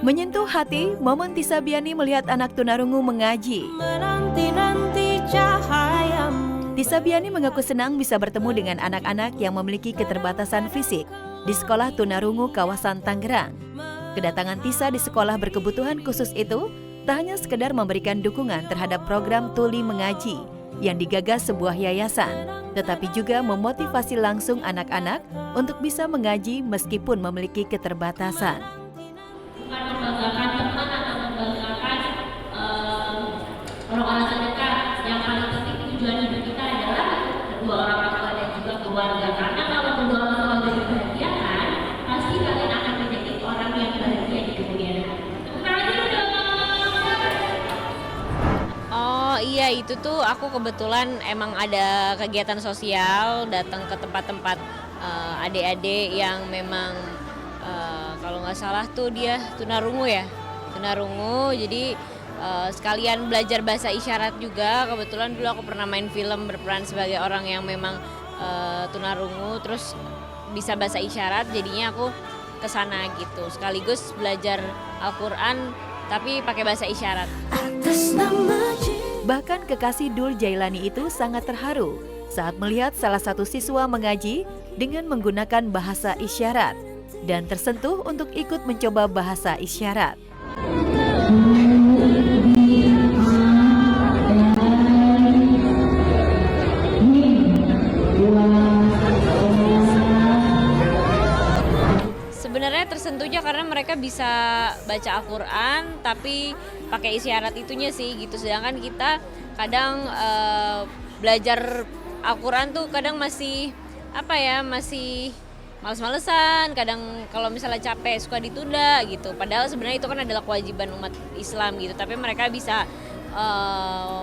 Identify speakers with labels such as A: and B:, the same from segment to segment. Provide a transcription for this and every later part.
A: Menyentuh hati, momen Tisa Biani melihat anak tunarungu mengaji.
B: Menanti-nanti cahayamu.
A: Tisa Biani mengaku senang bisa bertemu dengan anak-anak yang memiliki keterbatasan fisik di sekolah tunarungu kawasan Tangerang. Kedatangan Tisa di sekolah berkebutuhan khusus itu tak hanya sekedar memberikan dukungan terhadap program Tuli Mengaji yang digagas sebuah yayasan, tetapi juga memotivasi langsung anak-anak untuk bisa mengaji meskipun memiliki keterbatasan.
C: Bukan membanggakan teman atau membanggakan orang-orang terdekat. Yang paling penting tujuan hidup kita adalah kedua orang tua dan juga keluarga. Karena kalau kedua orang tua dibahagiakan, pasti kalian akan menjadi orang yang bahagia di kemudian hari. Tepuk tangan dong.
D: Oh iya, itu tuh aku kebetulan emang ada kegiatan sosial, datang ke tempat-tempat adik-adik yang memang kalau nggak salah tuh dia tunarungu ya, tunarungu. Jadi sekalian belajar bahasa isyarat juga. Kebetulan dulu aku pernah main film berperan sebagai orang yang memang tunarungu, terus bisa bahasa isyarat. Jadinya aku kesana gitu, sekaligus belajar Al-Quran tapi pakai bahasa isyarat.
A: Bahkan kekasih Dul Jailani itu sangat terharu saat melihat salah satu siswa mengaji dengan menggunakan bahasa isyarat dan tersentuh untuk ikut mencoba bahasa isyarat.
D: Sebenarnya tersentuhnya karena mereka bisa baca Al-Quran tapi pakai isyarat itunya sih gitu. Sedangkan kita kadang belajar Al-Quran tuh kadang masih masih males-malesan, kadang kalau misalnya capek suka ditunda gitu. Padahal sebenarnya itu kan adalah kewajiban umat Islam gitu. Tapi mereka bisa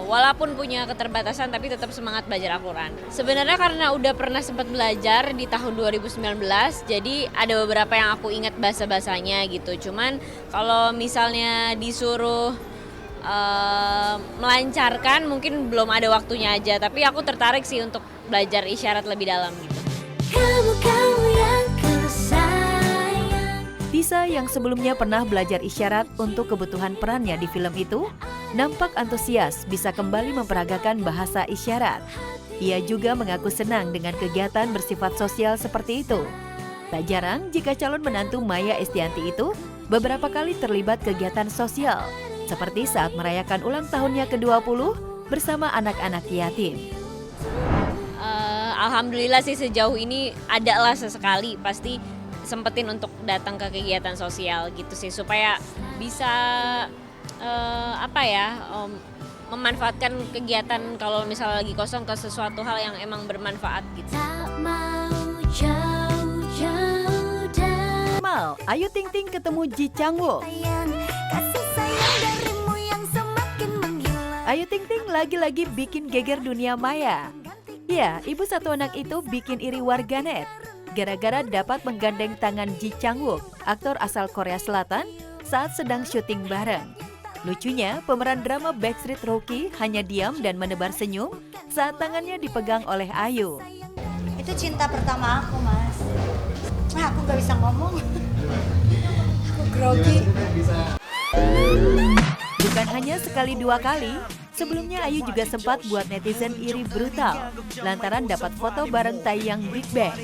D: walaupun punya keterbatasan tapi tetap semangat belajar Al-Quran. Sebenarnya karena udah pernah sempat belajar di tahun 2019, jadi ada beberapa yang aku ingat bahasa-bahasanya gitu. Cuman kalau misalnya disuruh melancarkan mungkin belum ada waktunya aja. Tapi aku tertarik sih untuk belajar isyarat lebih dalam gitu.
A: Tisa yang sebelumnya pernah belajar isyarat untuk kebutuhan perannya di film itu, nampak antusias bisa kembali memperagakan bahasa isyarat. Ia juga mengaku senang dengan kegiatan bersifat sosial seperti itu. Tak jarang jika calon menantu Maya Estianti itu beberapa kali terlibat kegiatan sosial, seperti saat merayakan ulang tahunnya ke-20 bersama anak-anak yatim.
D: Alhamdulillah sih sejauh ini ada lah sesekali pasti sempetin untuk datang ke kegiatan sosial gitu sih supaya bisa memanfaatkan kegiatan kalau misalnya lagi kosong ke sesuatu hal yang emang bermanfaat gitu.
A: Mal, Ayu Ting Ting ketemu Ji Chang-wook. Ayu Ting Ting lagi-lagi bikin geger dunia maya. Ya, ibu satu anak itu bikin iri warganet gara-gara dapat menggandeng tangan Ji Chang-wook, aktor asal Korea Selatan, saat sedang syuting bareng. Lucunya, pemeran drama Backstreet Rookie hanya diam dan menebar senyum saat tangannya dipegang oleh Ayu.
E: Itu cinta pertama aku, Mas. Aku gak bisa ngomong. Aku grogi.
A: Bukan hanya sekali dua kali, sebelumnya Ayu juga sempat buat netizen iri brutal lantaran dapat foto bareng Taeyang Big Bang.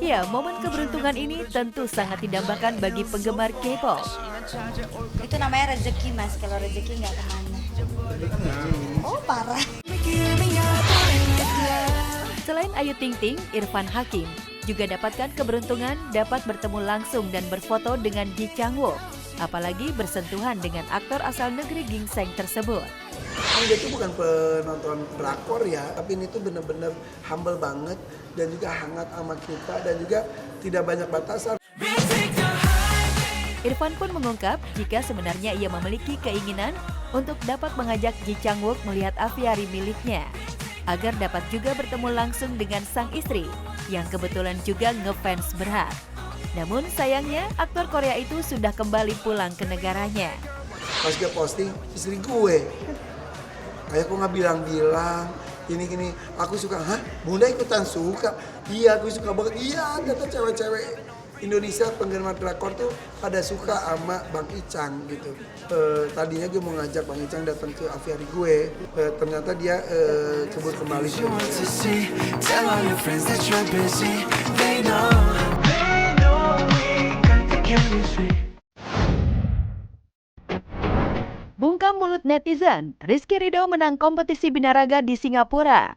A: Ya, momen keberuntungan ini tentu sangat didambakan bagi penggemar K-pop.
E: Itu namanya rezeki, Mas. Kalau rezeki nggak kemana. Oh, parah.
A: Selain Ayu Ting Ting, Irfan Hakim juga dapatkan keberuntungan dapat bertemu langsung dan berfoto dengan Ji Chang-wook, apalagi bersentuhan dengan aktor asal negeri gingseng tersebut.
F: Dia itu bukan penonton drakor ya, tapi ini tuh bener-bener humble banget dan juga hangat sama kita dan juga tidak banyak batasan.
A: Irfan pun mengungkap jika sebenarnya ia memiliki keinginan untuk dapat mengajak Ji Chang-wook melihat aviari miliknya, agar dapat juga bertemu langsung dengan sang istri yang kebetulan juga ngefans berat. Namun sayangnya aktor Korea itu sudah kembali pulang ke negaranya.
F: Pas dia posting, istri gue, kayak aku nggak bilang-bilang, gini, aku suka, hah? Bunda ikutan suka? Iya, aku suka banget. Iya, ternyata cewek-cewek Indonesia penggemar drakor tuh pada suka sama Bang Icang gitu. Tadinya gue mau ngajak Bang Icang datang ke aviari gue, ternyata dia sebut kembali.
A: Bungkam mulut netizen, Rizky Ridho menang kompetisi binaraga di Singapura.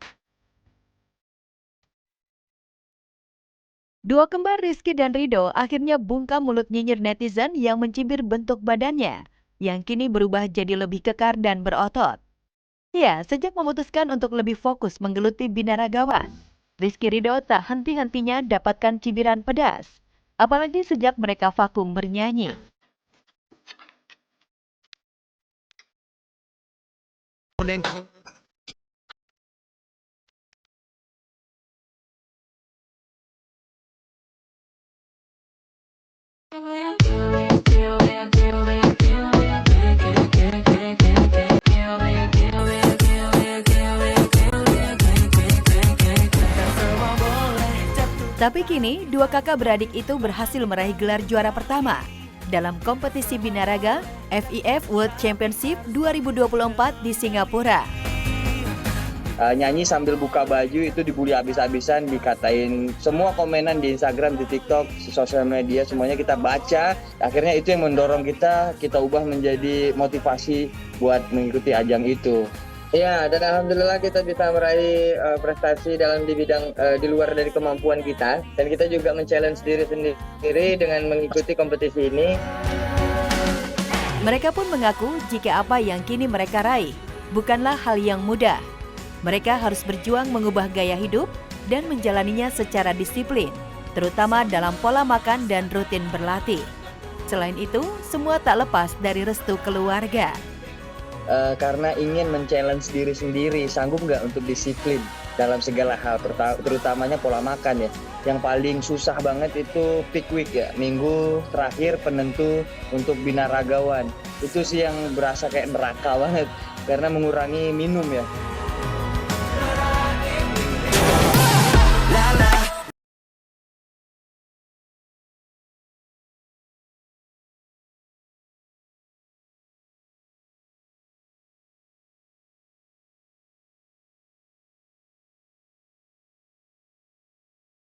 A: Dua kembar Rizky dan Ridho akhirnya bungkam mulut nyinyir netizen yang mencibir bentuk badannya, yang kini berubah jadi lebih kekar dan berotot. Ya, sejak memutuskan untuk lebih fokus menggeluti binaragawan, Rizky Ridho tak henti-hentinya dapatkan cibiran pedas, apalagi sejak mereka vakum bernyanyi. Tapi kini, dua kakak beradik itu berhasil meraih gelar juara pertama dalam kompetisi binaraga FIF World Championship 2024 di Singapura.
G: Nyanyi sambil buka baju itu dibully habis-habisan, dikatain semua komenan di Instagram, di TikTok, di sosial media, semuanya kita baca. Akhirnya itu yang mendorong kita ubah menjadi motivasi buat mengikuti ajang itu. Ya, dan alhamdulillah kita bisa meraih prestasi di bidang di luar dari kemampuan kita, dan kita juga men-challenge diri sendiri dengan mengikuti kompetisi ini.
A: Mereka pun mengaku jika apa yang kini mereka raih bukanlah hal yang mudah. Mereka harus berjuang mengubah gaya hidup dan menjalaninya secara disiplin, terutama dalam pola makan dan rutin berlatih. Selain itu, semua tak lepas dari restu keluarga.
G: Karena ingin men-challenge diri sendiri, sanggup nggak untuk disiplin dalam segala hal, terutamanya pola makan ya. Yang paling susah banget itu peak week ya, minggu terakhir penentu untuk binaragawan. Itu sih yang berasa kayak neraka banget, karena mengurangi minum ya.